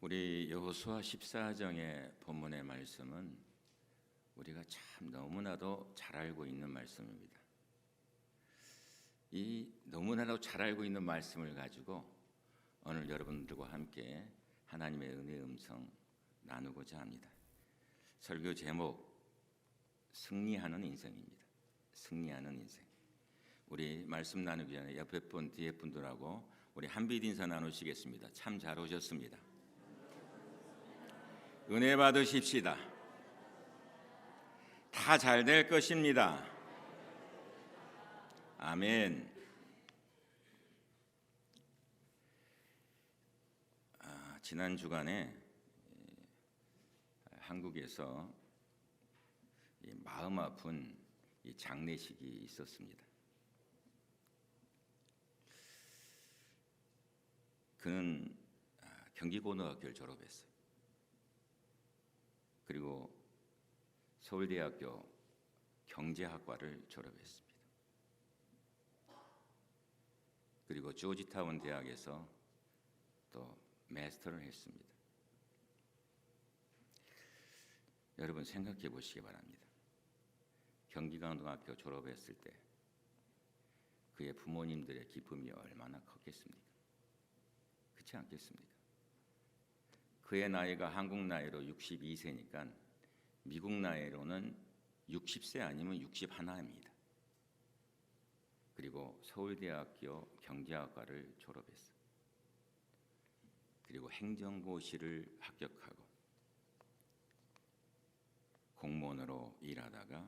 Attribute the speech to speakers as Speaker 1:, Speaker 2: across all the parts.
Speaker 1: 우리 여호수아 14장의 본문의 말씀은 우리가 참 너무나도 잘 알고 있는 말씀입니다. 이 너무나도 잘 알고 있는 말씀을 가지고 오늘 여러분들과 함께 하나님의 은혜의 음성 나누고자 합니다. 설교 제목 승리하는 인생입니다. 승리하는 인생. 우리 말씀 나누기 전에 옆에 분 뒤에 분들하고 우리 한빛 인사 나누시겠습니다. 참 잘 오셨습니다. 은혜 받으십시다. 다 잘 될 것입니다. 아멘. 지난 주간에 한국에서 마음 아픈 장례식이 있었습니다. 그는 경기고등학교를 졸업했어요. 그리고 서울대학교 경제학과를 졸업했습니다. 그리고 조지타운 대학에서 또 마스터를 했습니다. 여러분 생각해 보시기 바랍니다. 경기고등학교 졸업했을 때 그의 부모님들의 기쁨이 얼마나 컸겠습니까? 그렇지 않겠습니까? 그의 나이가 한국 나이로 62세니까 미국 나이로는 60세 아니면 61입니다. 그리고 서울대학교 경제학과를 졸업했어요. 그리고 행정고시를 합격하고 공무원으로 일하다가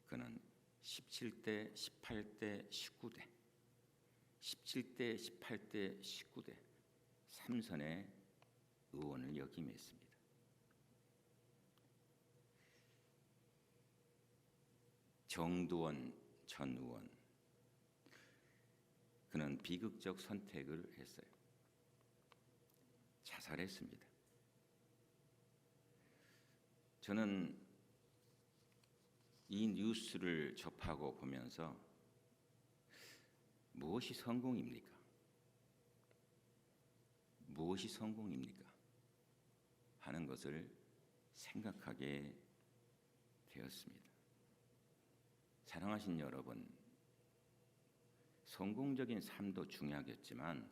Speaker 1: 그는 17대, 18대, 19대 17대, 18대, 19대 3선의 의원을 역임했습니다. 정두원 전 의원, 그는 비극적 선택을 했어요. 자살했습니다. 저는 이 뉴스를 접하고 보면서 무엇이 성공입니까? 무엇이 성공입니까? 하는 것을 생각하게 되었습니다. 사랑하신 여러분, 성공적인 삶도 중요하겠지만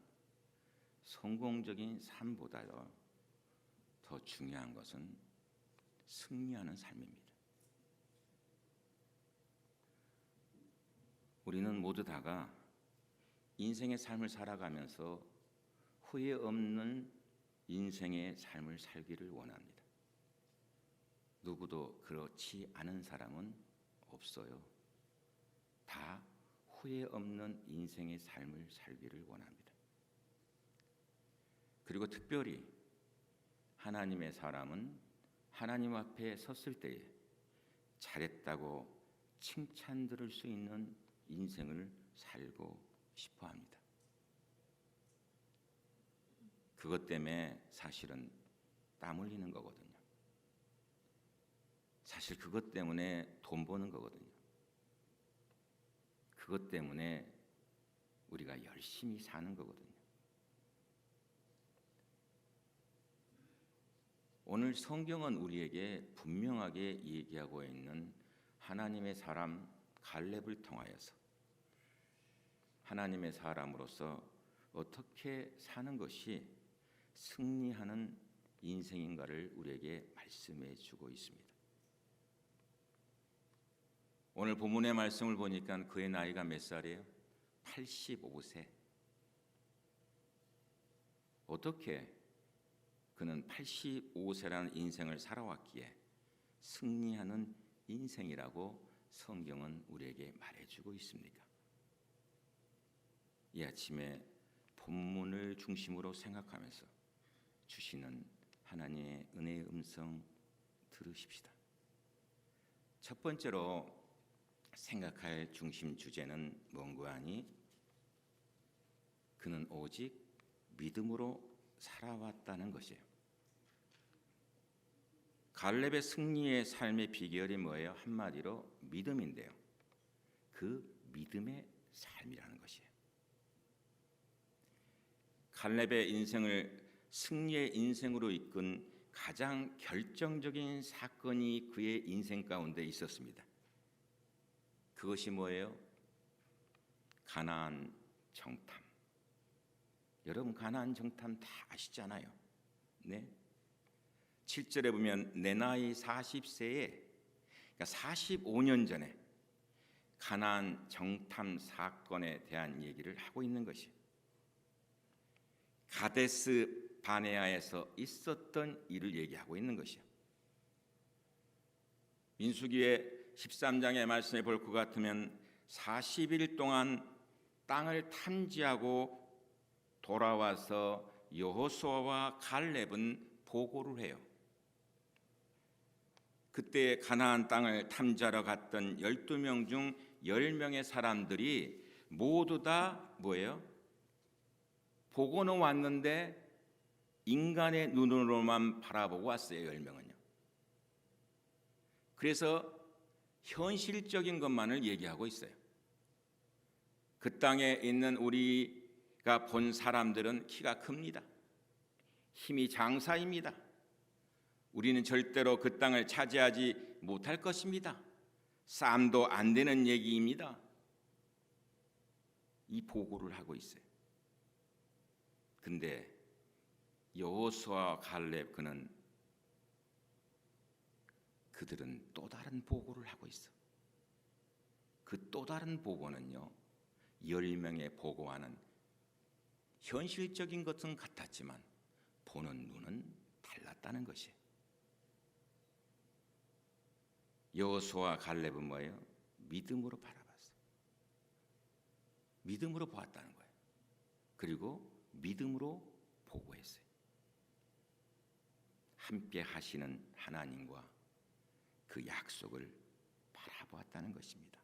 Speaker 1: 성공적인 삶보다도 더 중요한 것은 승리하는 삶입니다. 우리는 모두 다가 인생의 삶을 살아가면서 후회 없는 인생의 삶을 살기를 원합니다. 누구도 그렇지 않은 사람은 없어요. 다 후회 없는 인생의 삶을 살기를 원합니다. 그리고 특별히 하나님의 사람은 하나님 앞에 섰을 때에 잘했다고 칭찬 들을 수 있는 인생을 살고 싶어 합니다. 그것 때문에 사실은 땀 흘리는 거거든요. 사실 그것 때문에 돈 버는 거거든요. 그것 때문에 우리가 열심히 사는 거거든요. 오늘 성경은 우리에게 분명하게 얘기하고 있는 하나님의 사람 갈렙을 통하여서 하나님의 사람으로서 어떻게 사는 것이 승리하는 인생인가를 우리에게 말씀해 주고 있습니다. 오늘 본문의 말씀을 보니까 그의 나이가 몇 살이에요? 85세. 어떻게 그는 85세라는 인생을 살아왔기에 승리하는 인생이라고 성경은 우리에게 말해주고 있습니까? 이 아침에 본문을 중심으로 생각하면서 주시는 하나님의 은혜의 음성 들으십시다. 첫 번째로 생각할 중심 주제는 뭔가 하니 그는 오직 믿음으로 살아왔다는 것이에요. 갈렙의 승리의 삶의 비결이 뭐예요? 한마디로 믿음인데요. 그 믿음의 삶이라는 것이에요. 갈렙의 인생을 승리의 인생으로 이끈 가장 결정적인 사건이 그의 인생 가운데 있었습니다. 그것이 뭐예요? 가나안 정탐. 여러분 가나안 정탐 다 아시잖아요. 네. 7절에 보면 내 나이 40세에 그러니까 45년 전에 가나안 정탐 사건에 대한 얘기를 하고 있는 것이 가데스 바네아에서 있었던 일을 얘기하고 있는 것이요. 민수기의 13장의 말씀에 볼 것 같으면 40일 동안 땅을 탐지하고 돌아와서 여호수아와 갈렙은 보고를 해요. 그때 가나안 땅을 탐지하러 갔던 12명 중 10명의 사람들이 모두 다 뭐예요? 보고는 왔는데 인간의 눈으로만 바라보고 왔어요. 10명은요. 그래서 현실적인 것만을 얘기하고 있어요. 그 땅에 있는 우리가 본 사람들은 키가 큽니다. 힘이 장사입니다. 우리는 절대로 그 땅을 차지하지 못할 것입니다. 싸움도 안 되는 얘기입니다. 이 보고를 하고 있어요. 근데 여호수아와 갈렙 그들은 또 다른 보고를 하고 있어. 그 또 다른 보고는요, 10명의 보고와는 현실적인 것은 같았지만 보는 눈은 달랐다는 것이에요. 여호수아와 갈렙은 뭐예요? 믿음으로 바라봤어. 믿음으로 보았다는 거예요. 그리고 믿음으로 보고했어요. 함께 하시는 하나님과 그 약속을 바라보았다는 것입니다.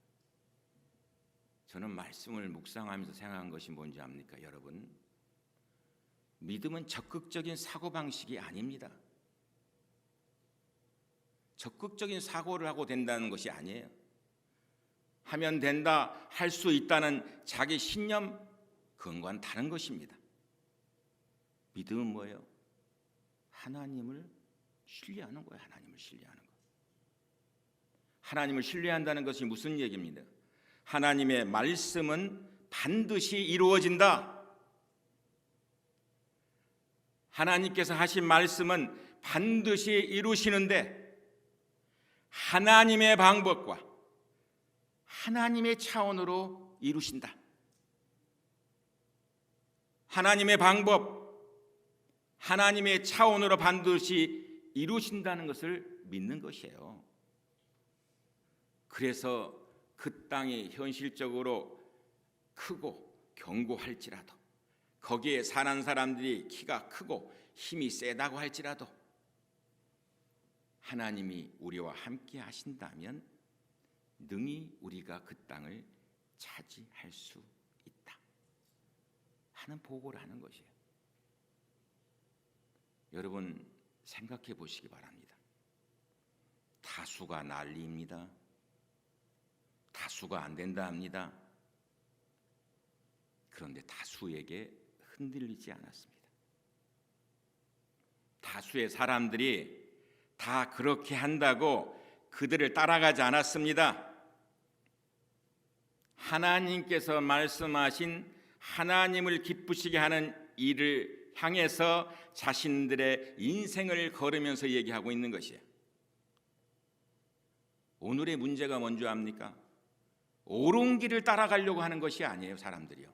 Speaker 1: 저는 말씀을 묵상하면서 생각한 것이 뭔지 압니까, 여러분? 믿음은 적극적인 사고방식이 아닙니다. 적극적인 사고를 하고 된다는 것이 아니에요. 하면 된다, 할 수 있다는 자기 신념, 그것과는 다른 것입니다. 믿음은 뭐예요? 하나님을 신뢰하는 거예요. 하나님을 신뢰하는 거. 하나님을 신뢰한다는 것이 무슨 얘기입니다? 하나님의 말씀은 반드시 이루어진다. 하나님께서 하신 말씀은 반드시 이루시는데 하나님의 방법과 하나님의 차원으로 이루신다. 하나님의 방법, 하나님의 차원으로 반드시 이루신다는 것을 믿는 것이에요. 그래서 그 땅이 현실적으로 크고 견고할지라도, 거기에 사는 사람들이 키가 크고 힘이 세다고 할지라도 하나님이 우리와 함께 하신다면 능히 우리가 그 땅을 차지할 수 있다 하는 보고를 하는 것이에요. 여러분 생각해 보시기 바랍니다. 다수가 난리입니다. 다수가 안 된다 합니다. 그런데 다수에게 흔들리지 않았습니다. 다수의 사람들이 다 그렇게 한다고 그들을 따라가지 않았습니다. 하나님께서 말씀하신 하나님을 기쁘시게 하는 일을 향해서 자신들의 인생을 걸으면서 얘기하고 있는 것이에요. 오늘의 문제가 뭔지 압니까? 옳은 길을 따라가려고 하는 것이 아니에요. 사람들이요.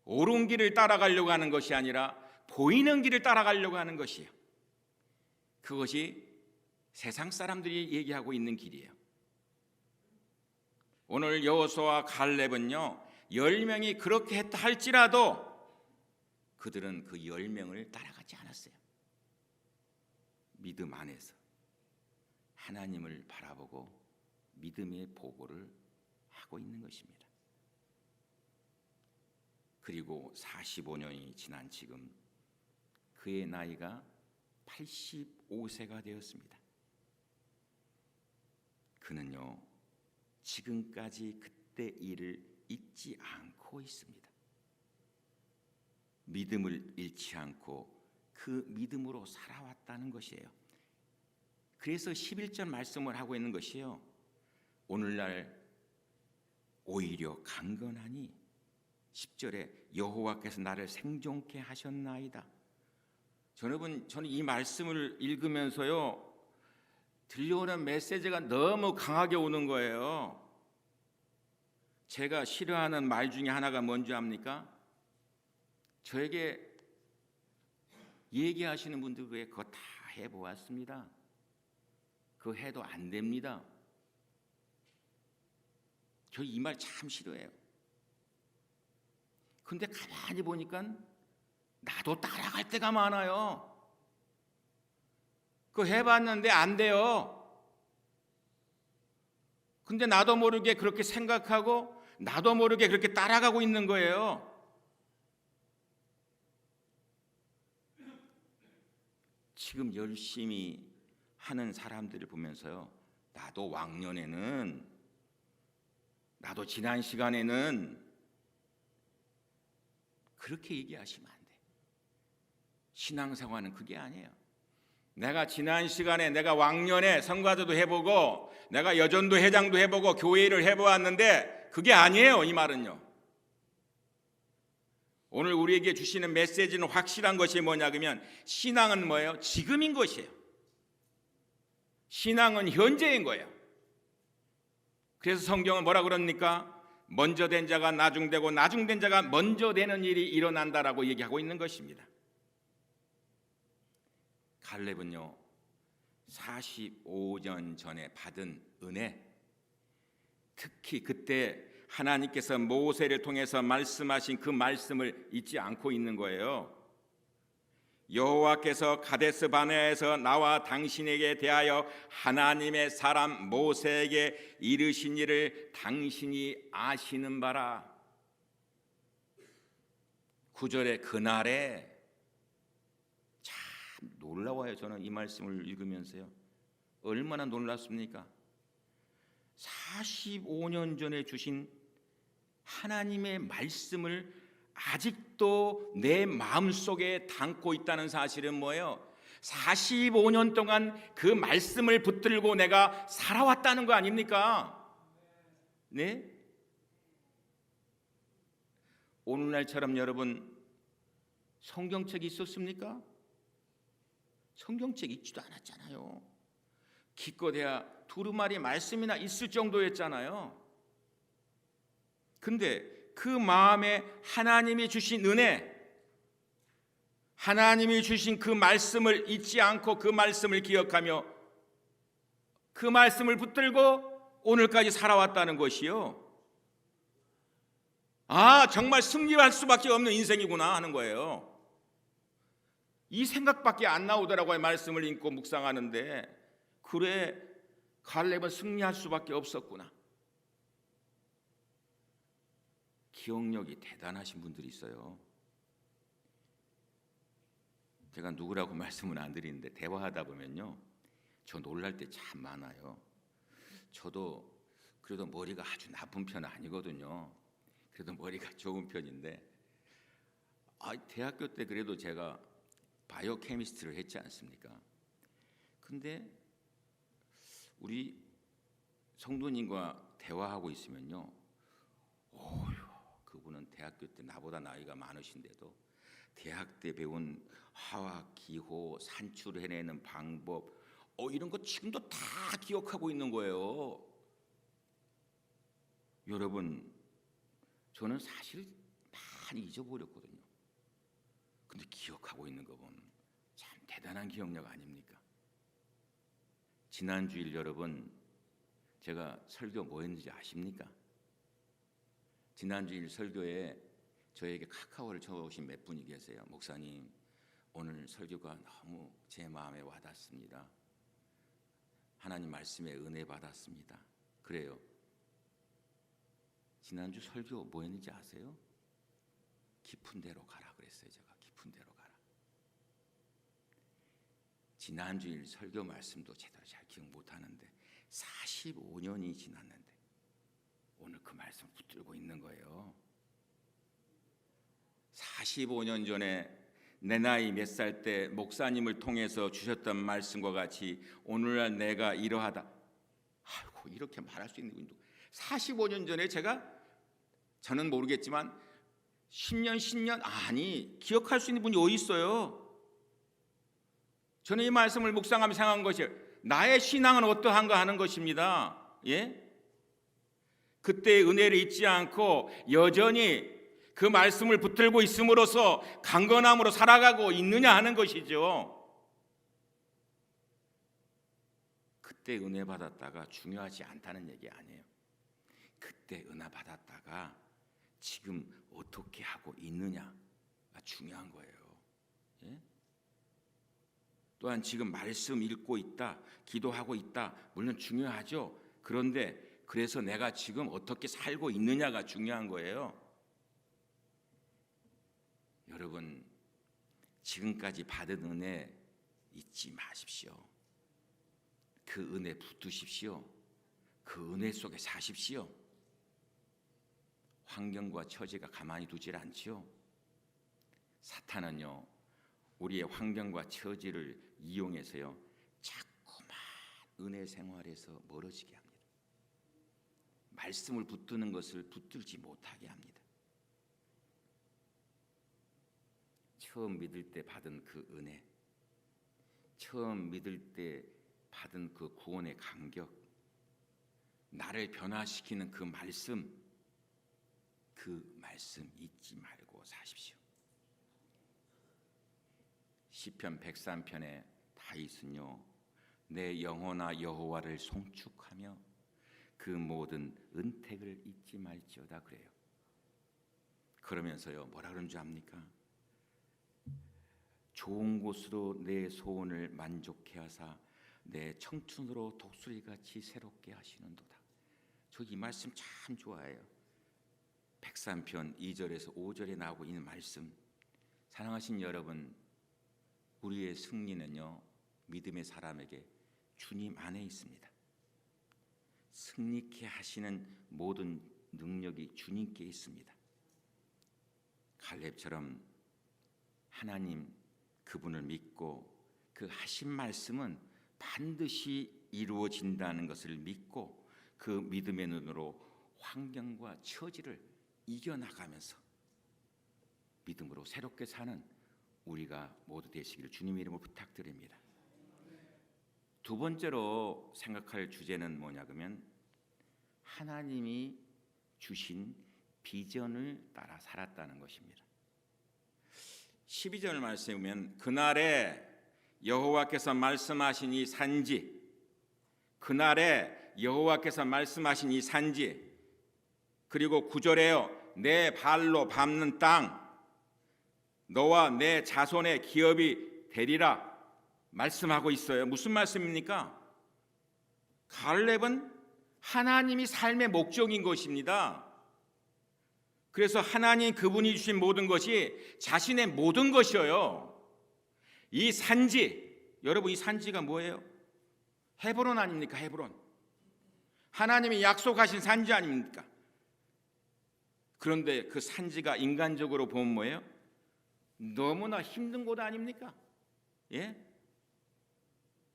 Speaker 1: 옳은 길을 따라가려고 하는 것이 아니라 보이는 길을 따라가려고 하는 것이에요. 그것이 세상 사람들이 얘기하고 있는 길이에요. 오늘 여호수아와 갈렙은요, 10명이 그렇게 했다 할지라도 그들은 그 10명을 따라가지 않았어요. 믿음 안에서 하나님을 바라보고 믿음의 보고를 하고 있는 것입니다. 그리고 45년이 지난 지금 그의 나이가 85세가 되었습니다. 그는요, 지금까지 그때 일을 잊지 않고 있습니다. 믿음을 잃지 않고 그 믿음으로 살아왔다는 것이에요. 그래서 11절 말씀을 하고 있는 것이요, 오늘날 오히려 강건하니 10절에 여호와께서 나를 생존케 하셨나이다. 저는 이 말씀을 읽으면서요, 들려오는 메시지가 너무 강하게 오는 거예요. 제가 싫어하는 말 중에 하나가 뭔지 압니까? 저에게 얘기하시는 분들 왜 그거 다 해보았습니다. 그거 해도 안 됩니다. 저 이 말 참 싫어해요. 근데 가만히 보니까 나도 따라갈 때가 많아요. 그거 해봤는데 안 돼요. 근데 나도 모르게 그렇게 생각하고 나도 모르게 그렇게 따라가고 있는 거예요. 지금 열심히 하는 사람들을 보면서요, 나도 왕년에는, 나도 지난 시간에는, 그렇게 얘기하시면 안 돼. 신앙생활은 그게 아니에요. 내가 지난 시간에, 내가 왕년에 성가대도 해보고 내가 여전도 회장도 해보고 교회를 해보았는데 그게 아니에요. 이 말은요, 오늘 우리에게 주시는 메시지는 확실한 것이 뭐냐 그러면, 신앙은 뭐예요? 지금인 것이에요. 신앙은 현재인 거예요. 그래서 성경은 뭐라 그럽니까? 먼저 된 자가 나중되고 나중된 자가 먼저 되는 일이 일어난다라고 얘기하고 있는 것입니다. 갈렙은요, 45년 전에 받은 은혜, 특히 그때 하나님께서 모세를 통해서 말씀하신 그 말씀을 잊지 않고 있는 거예요. 여호와께서 가데스 바네아에서 나와 당신에게 대하여 하나님의 사람 모세에게 이르신 일을 당신이 아시는 바라. 9절에 그날에, 참 놀라워요. 저는 이 말씀을 읽으면서요, 얼마나 놀랐습니까? 45년 전에 주신 하나님의 말씀을 아직도 내 마음속에 담고 있다는 사실은 뭐예요? 45년 동안 그 말씀을 붙들고 내가 살아왔다는 거 아닙니까? 네? 오늘날처럼 여러분 성경책이 있었습니까? 성경책 읽지도 않았잖아요. 기껏해야 두루마리 말씀이나 있을 정도였잖아요. 근데 그 마음에 하나님이 주신 은혜, 하나님이 주신 그 말씀을 잊지 않고 그 말씀을 기억하며 그 말씀을 붙들고 오늘까지 살아왔다는 것이요, 아, 정말 승리할 수밖에 없는 인생이구나 하는 거예요. 이 생각밖에 안 나오더라고요. 말씀을 읽고 묵상하는데, 그래, 갈렙은 승리할 수밖에 없었구나. 기억력이 대단하신 분들이 있어요. 제가 누구라고 말씀은 안 드리는데 대화하다 보면요, 저 놀랄 때 참 많아요. 저도 그래도 머리가 아주 나쁜 편은 아니거든요. 그래도 머리가 좋은 편인데, 대학교 때 그래도 제가 바이오 케미스트를 했지 않습니까? 근데 우리 성도님과 대화하고 있으면요, 그분은 대학교 때 나보다 나이가 많으신데도 대학 때 배운 화학, 기호, 산출해내는 방법, 이런 거 지금도 다 기억하고 있는 거예요. 여러분, 저는 사실 많이 잊어버렸거든요. 근데 기억하고 있는 거 보면 참 대단한 기억력 아닙니까? 지난주일 여러분, 제가 설교 뭐 했는지 아십니까? 지난주일 설교에 저에게 카카오를 쳐오신 몇 분이 계세요. 목사님, 오늘 설교가 너무 제 마음에 와닿습니다. 하나님 말씀에 은혜 받았습니다. 그래요. 지난주 설교 뭐 했는지 아세요? 깊은 데로 가라 그랬어요. 제가 깊은 데로 가라. 지난주일 설교 말씀도 제대로 잘 기억 못하는데 45년이 지났는데 오늘 그 말씀 붙들고 있는 거예요. 45년 전에 내 나이 몇 살 때 목사님을 통해서 주셨던 말씀과 같이 오늘날 내가 이러하다. 아이고, 이렇게 말할 수 있는 분도 45년 전에 저는 모르겠지만 10년 아니 기억할 수 있는 분이 어디 있어요? 저는 이 말씀을 묵상하며 생각한 것이 나의 신앙은 어떠한가 하는 것입니다. 예? 그때의 은혜를 잊지 않고 여전히 그 말씀을 붙들고 있음으로써 강건함으로 살아가고 있느냐 하는 것이죠. 그때 은혜 받았다가 중요하지 않다는 얘기 아니에요. 그때 은혜 받았다가 지금 어떻게 하고 있느냐가 중요한 거예요. 예? 또한 지금 말씀 읽고 있다, 기도하고 있다, 물론 중요하죠. 그런데 그래서 내가 지금 어떻게 살고 있느냐가 중요한 거예요. 여러분, 지금까지 받은 은혜 잊지 마십시오. 그 은혜 붙드십시오. 그 은혜 속에 사십시오. 환경과 처지가 가만히 두질 않지요. 사탄은요, 우리의 환경과 처지를 이용해서요, 자꾸만 은혜 생활에서 멀어지게 합니다. 말씀을 붙드는 것을 붙들지 못하게 합니다. 처음 믿을 때 받은 그 은혜, 처음 믿을 때 받은 그 구원의 감격, 나를 변화시키는 그 말씀 잊지 말고 사십시오. 시편 103편에 다윗은요, 내 영혼아 여호와를 송축하며 그 모든 은택을 잊지 말지어다 그래요. 그러면서요, 뭐라 그런 줄 압니까? 좋은 곳으로 내 소원을 만족해 하사 내 청춘으로 독수리같이 새롭게 하시는도다. 저 이 말씀 참 좋아해요. 103편 2절에서 5절에 나오고 있는 말씀. 사랑하신 여러분, 우리의 승리는요, 믿음의 사람에게 주님 안에 있습니다. 승리케 하시는 모든 능력이 주님께 있습니다. 갈렙처럼 하나님 그분을 믿고 그 하신 말씀은 반드시 이루어진다는 것을 믿고 그 믿음의 눈으로 환경과 처지를 이겨나가면서 믿음으로 새롭게 사는 우리가 모두 되시기를 주님의 이름으로 부탁드립니다. 두 번째로 생각할 주제는 뭐냐 그러면 하나님이 주신 비전을 따라 살았다는 것입니다. 12절 말씀에 보면 그날에 여호와께서 말씀하신 이 산지, 그날에 여호와께서 말씀하신 이 산지, 그리고 9절에요, 내 발로 밟는 땅, 너와 내 자손의 기업이 되리라 말씀하고 있어요. 무슨 말씀입니까? 갈렙은 하나님이 삶의 목적인 것입니다. 그래서 하나님 그분이 주신 모든 것이 자신의 모든 것이에요. 이 산지, 여러분 이 산지가 뭐예요? 헤브론 아닙니까? 헤브론. 하나님이 약속하신 산지 아닙니까? 그런데 그 산지가 인간적으로 보면 뭐예요? 너무나 힘든 곳 아닙니까? 예?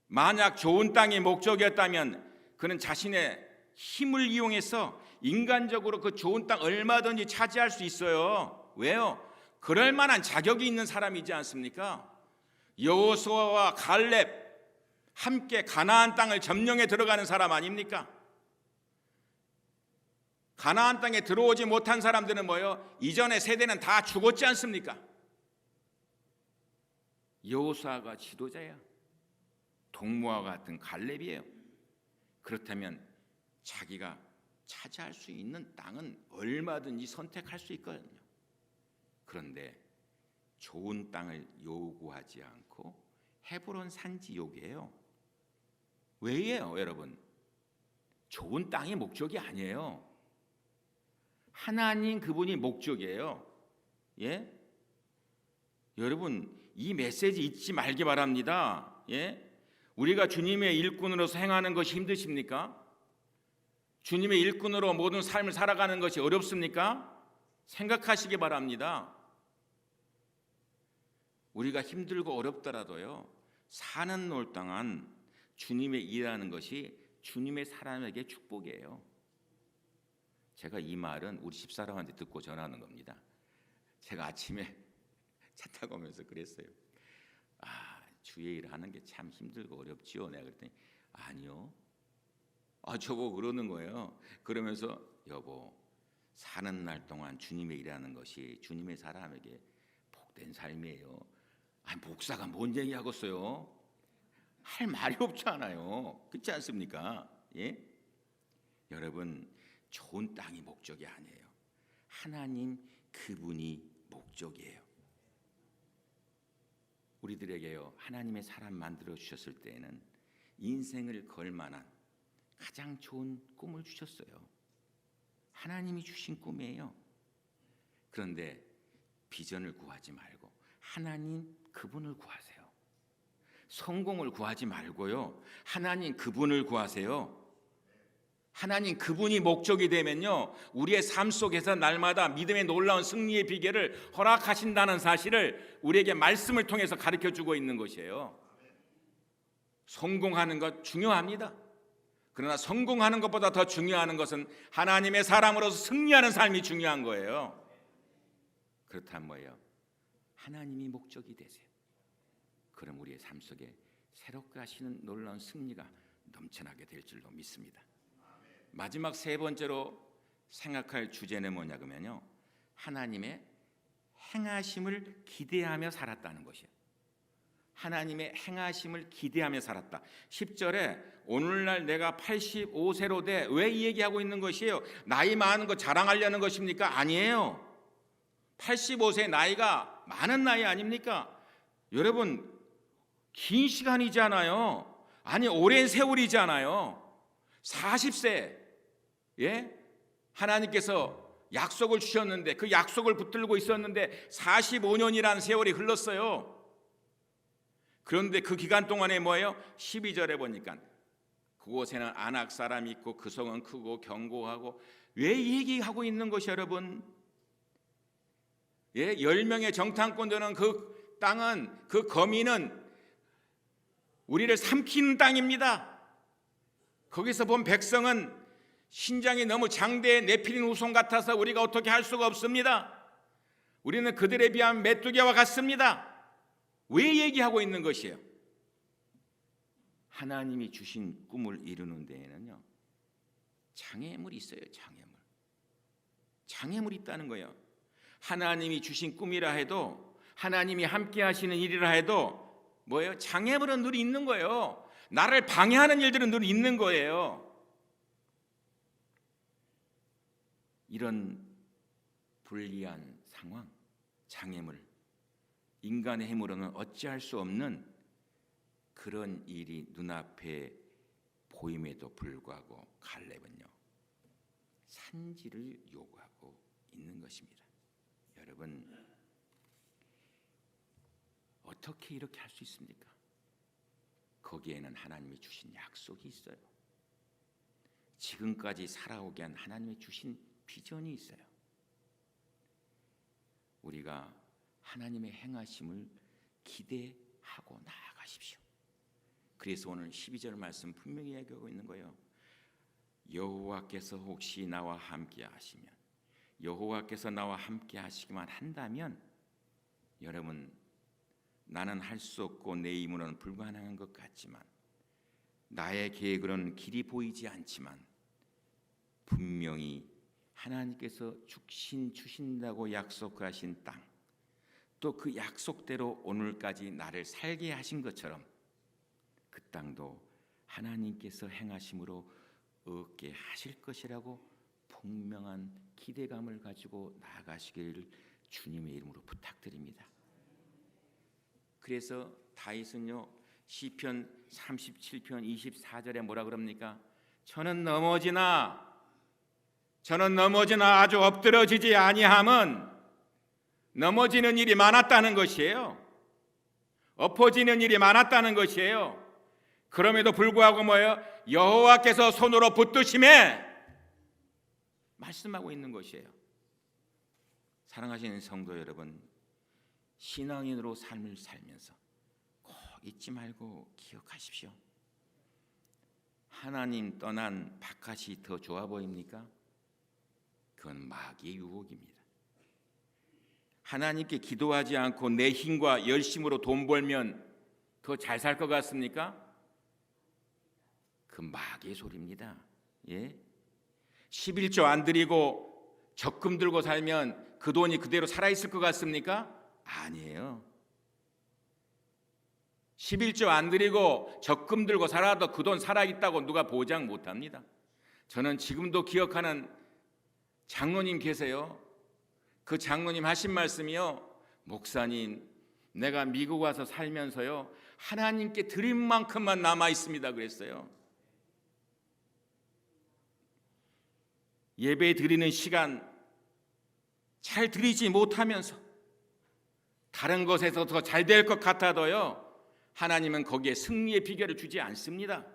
Speaker 1: 만약 좋은 땅이 목적이었다면 그는 자신의 힘을 이용해서 인간적으로 그 좋은 땅 얼마든지 차지할 수 있어요. 왜요? 그럴 만한 자격이 있는 사람이지 않습니까? 여호수아와 갈렙 함께 가나안 땅을 점령해 들어가는 사람 아닙니까? 가나안 땅에 들어오지 못한 사람들은 뭐예요? 이전의 세대는 다 죽었지 않습니까? 여호수아가 지도자야. 동무와 같은 갈렙이에요. 그렇다면 자기가 차지할 수 있는 땅은 얼마든지 선택할 수 있거든요. 그런데 좋은 땅을 요구하지 않고 헤브론 산지 요구해요. 왜예요, 여러분? 좋은 땅이 목적이 아니에요. 하나님 그분이 목적이에요. 예? 여러분 이 메시지 잊지 말기 바랍니다. 예? 우리가 주님의 일꾼으로서 행하는 것이 힘드십니까? 주님의 일꾼으로 모든 삶을 살아가는 것이 어렵습니까? 생각하시기 바랍니다. 우리가 힘들고 어렵더라도요, 사는 날 동안 주님의 일하는 것이 주님의 사람에게 축복이에요. 제가 이 말은 우리 집사람한테 듣고 전하는 겁니다. 제가 아침에 차 타고 오면서 그랬어요. 주의 일을 하는 게 참 힘들고 어렵지요. 내가 그랬더니 아니요. 저보고 그러는 거예요. 그러면서 여보, 사는 날 동안 주님의 일하는 것이 주님의 사람에게 복된 삶이에요. 목사가 뭔 얘기하겠어요? 할 말이 없잖아요. 그렇지 않습니까? 예? 여러분, 좋은 땅이 목적이 아니에요. 하나님 그분이 목적이에요. 우리들에게요, 하나님의 사람 만들어 주셨을 때에는 인생을 걸 만한 가장 좋은 꿈을 주셨어요. 하나님이 주신 꿈이에요. 그런데 비전을 구하지 말고 하나님 그분을 구하세요. 성공을 구하지 말고요, 하나님 그분을 구하세요. 하나님 그분이 목적이 되면요, 우리의 삶 속에서 날마다 믿음의 놀라운 승리의 비결을 허락하신다는 사실을 우리에게 말씀을 통해서 가르쳐주고 있는 것이에요. 성공하는 것 중요합니다. 그러나 성공하는 것보다 더 중요한 것은 하나님의 사람으로서 승리하는 삶이 중요한 거예요. 그렇다면 뭐예요? 하나님이 목적이 되세요. 그럼 우리의 삶 속에 새롭게 하시는 놀라운 승리가 넘쳐나게 될 줄로 믿습니다. 마지막 세 번째로 생각할 주제는 뭐냐 그러면요, 하나님의 행하심을 기대하며 살았다는 것이에요. 하나님의 행하심을 기대하며 살았다. 10절에 오늘날 내가 85세로 돼, 왜 이 얘기하고 있는 것이에요? 나이 많은 거 자랑하려는 것입니까? 아니에요. 85세 나이가 많은 나이 아닙니까? 여러분, 긴 시간이잖아요. 아니, 오랜 세월이잖아요. 40세, 예? 하나님께서 약속을 주셨는데 그 약속을 붙들고 있었는데 45년이라는 세월이 흘렀어요. 그런데 그 기간 동안에 뭐예요? 12절에 보니까 그곳에는 아낙 사람이 있고 그 성은 크고 견고하고. 왜 얘기하고 있는 것이 여러분? 예, 10명의 정탐꾼들은 그 땅은, 그 거민은 우리를 삼키는 땅입니다. 거기서 본 백성은 신장이 너무 장대해 네피린 후손 같아서 우리가 어떻게 할 수가 없습니다. 우리는 그들에 비하면 메뚜기와 같습니다. 왜 얘기하고 있는 것이에요? 하나님이 주신 꿈을 이루는 데에는요, 장애물이 있어요. 장애물이 있다는 거예요. 하나님이 주신 꿈이라 해도, 하나님이 함께 하시는 일이라 해도 뭐예요? 장애물은 늘 있는 거예요. 나를 방해하는 일들은 늘 있는 거예요. 이런 불리한 상황, 장애물, 인간의 힘으로는 어찌할 수 없는 그런 일이 눈앞에 보임에도 불구하고 갈렙은요, 산지를 요구하고 있는 것입니다. 여러분, 어떻게 이렇게 할 수 있습니까? 거기에는 하나님이 주신 약속이 있어요. 지금까지 살아오게 한 하나님이 주신 비전이 있어요. 우리가 하나님의 행하심을 기대하고 나아가십시오. 그래서 오늘 12절 말씀 분명히 얘기하고 있는 거예요. 여호와께서 혹시 나와 함께 하시면, 여호와께서 나와 함께 하시기만 한다면, 여러분, 나는 할 수 없고 내 힘으로는 불가능한 것 같지만, 나의 계획으로는 길이 보이지 않지만 분명히 하나님께서 주신다고 약속하신 땅, 또 그 약속대로 오늘까지 나를 살게 하신 것처럼 그 땅도 하나님께서 행하심으로 얻게 하실 것이라고 분명한 기대감을 가지고 나아가시기를 주님의 이름으로 부탁드립니다. 그래서 다윗은요, 시편 37편 24절에 뭐라 그럽니까? 저는 넘어지나 아주 엎드러지지 아니함은, 넘어지는 일이 많았다는 것이에요. 엎어지는 일이 많았다는 것이에요. 그럼에도 불구하고 뭐예요? 여호와께서 손으로 붙드심에 말씀하고 있는 것이에요. 사랑하시는 성도 여러분, 신앙인으로 삶을 살면서 꼭 잊지 말고 기억하십시오. 하나님 떠난 바깥이 더 좋아 보입니까? 그건 마귀의 유혹입니다. 하나님께 기도하지 않고 내 힘과 열심으로 돈 벌면 더 잘 살 것 같습니까? 그 마귀의 소리입니다. 예? 11조 안 드리고 적금 들고 살면 그 돈이 그대로 살아있을 것 같습니까? 아니에요. 11조 안 드리고 적금 들고 살아도 그 돈 살아있다고 누가 보장 못합니다. 저는 지금도 기억하는 장로님 계세요. 그 장로님 하신 말씀이요, 목사님, 내가 미국 와서 살면서요 하나님께 드릴 만큼만 남아 있습니다 그랬어요. 예배 드리는 시간 잘 드리지 못하면서 다른 것에서 더 잘 될 것 같아도요 하나님은 거기에 승리의 비결을 주지 않습니다.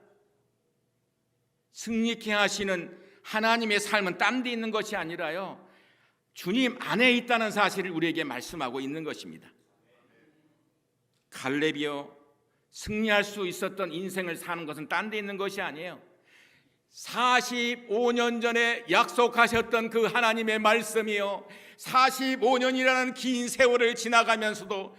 Speaker 1: 승리케 하시는 하나님의 삶은 딴 데 있는 것이 아니라요 주님 안에 있다는 사실을 우리에게 말씀하고 있는 것입니다. 갈렙이요, 승리할 수 있었던 인생을 사는 것은 딴 데 있는 것이 아니에요. 45년 전에 약속하셨던 그 하나님의 말씀이요 45년이라는 긴 세월을 지나가면서도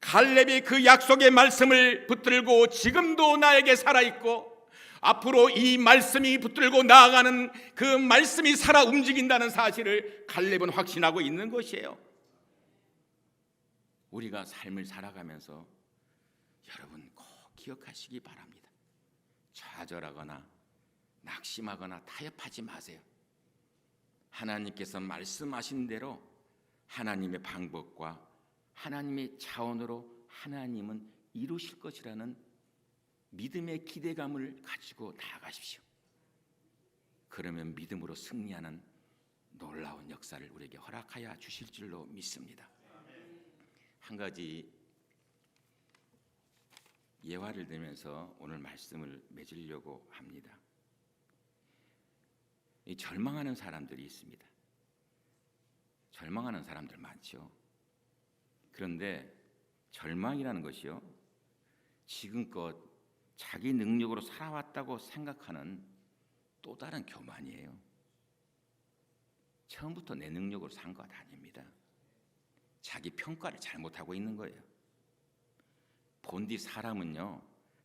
Speaker 1: 갈렙이 그 약속의 말씀을 붙들고 지금도 나에게 살아있고 앞으로 이 말씀이 붙들고 나아가는 그 말씀이 살아 움직인다는 사실을 갈렙은 확신하고 있는 것이에요. 우리가 삶을 살아가면서 여러분 꼭 기억하시기 바랍니다. 좌절하거나 낙심하거나 타협하지 마세요. 하나님께서 말씀하신 대로 하나님의 방법과 하나님의 차원으로 하나님은 이루실 것이라는 믿음의 기대감을 가지고 나아가십시오. 그러면 믿음으로 승리하는 놀라운 역사를 우리에게 허락하여 주실 줄로 믿습니다. 한 가지 예화를 들면서 오늘 말씀을 맺으려고 합니다. 이 절망하는 사람들이 있습니다. 절망하는 사람들 많죠. 그런데 절망이라는 것이요 지금껏 자기 능력으로 살아왔다고 생각하는 또 다른 교만이에요. 처음부터 내 능력으로 산 것 아닙니다. 자기 평가를 잘못하고 있는 거예요. 본디 사람은요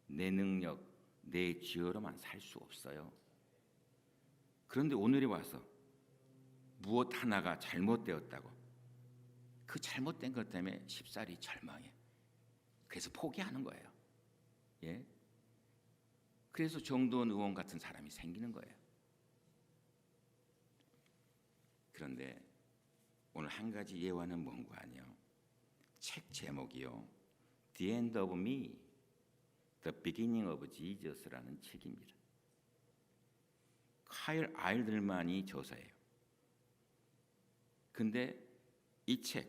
Speaker 1: 내 능력, 내 지혜로만 살 수 없어요. 그런데 오늘에 와서 무엇 하나가 잘못되었다고 그 잘못된 것 때문에 쉽사리 절망해. 그래서 포기하는 거예요. 예? 그래서 정도원 의원 같은 사람이 생기는 거예요. 그런데 오늘 한 가지 예화는 뭔가 아니요. 책 제목이요. The End of Me, The Beginning of Jesus라는 책입니다. 카일 아일들만이 저서예요. 근데 이 책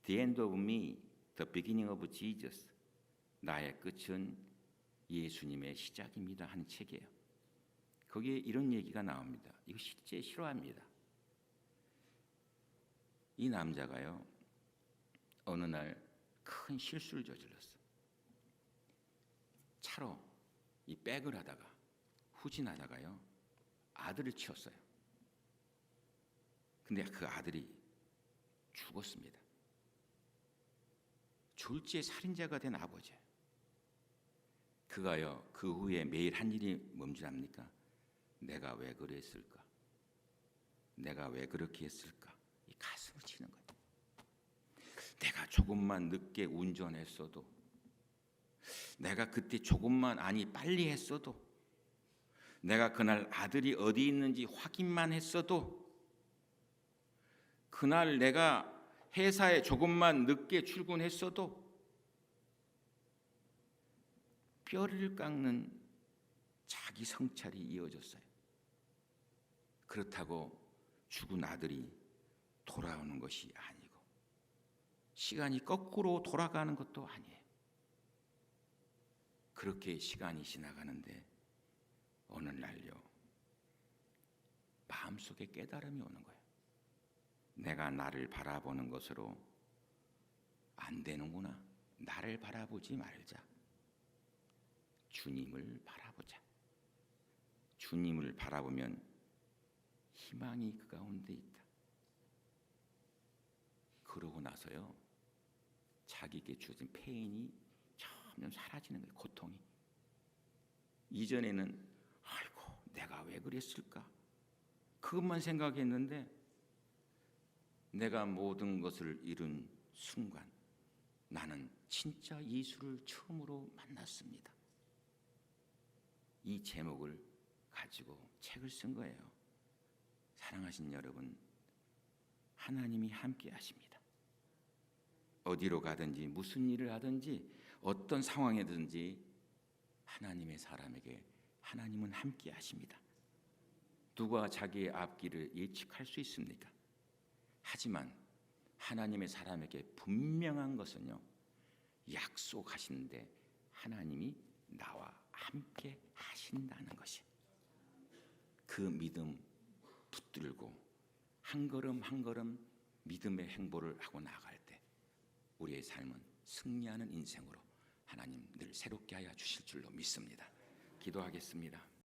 Speaker 1: The End of Me, The Beginning of Jesus, 나의 끝은 예수님의 시작입니다 하는 책이에요. 거기에 이런 얘기가 나옵니다. 이거 실제 실화입니다. 이 남자가요 어느 날 큰 실수를 저질렀어. 차로 이 백을 하다가 후진하다가요 아들을 치었어요. 근데 그 아들이 죽었습니다. 졸지에 살인자가 된 아버지예요. 그가요 그 후에 매일 한 일이 뭔지 압니까? 내가 왜 그랬을까? 내가 왜 그렇게 했을까? 이 가슴을 치는 거예요. 내가 조금만 늦게 운전했어도, 내가 그때 조금만 빨리 했어도, 내가 그날 아들이 어디 있는지 확인만 했어도, 그날 내가 회사에 조금만 늦게 출근했어도 뼈를 깎는 자기 성찰이 이어졌어요. 그렇다고 죽은 아들이 돌아오는 것이 아니고 시간이 거꾸로 돌아가는 것도 아니에요. 그렇게 시간이 지나가는데 어느 날요 마음속에 깨달음이 오는 거예요. 내가 나를 바라보는 것으로 안 되는구나. 나를 바라보지 말자. 주님을 바라보자. 주님을 바라보면 희망이 그 가운데 있다. 그러고 나서요, 자기에게 주어진 페인이 점점 사라지는 거예요. 고통이. 이전에는 아이고 내가 왜 그랬을까, 그것만 생각했는데 내가 모든 것을 잃은 순간 나는 진짜 예수를 처음으로 만났습니다. 이 제목을 가지고 책을 쓴 거예요. 사랑하신 여러분, 하나님이 함께 하십니다. 어디로 가든지 무슨 일을 하든지 어떤 상황이든지 하나님의 사람에게 하나님은 함께 하십니다. 누가 자기의 앞길을 예측할 수 있습니까? 하지만 하나님의 사람에게 분명한 것은요, 약속하시는데 하나님이 나와 함께 하신다는 것이, 그 믿음 붙들고 한 걸음 한 걸음 믿음의 행보를 하고 나아갈 때 우리의 삶은 승리하는 인생으로 하나님 늘 새롭게 하여 주실 줄로 믿습니다. 기도하겠습니다.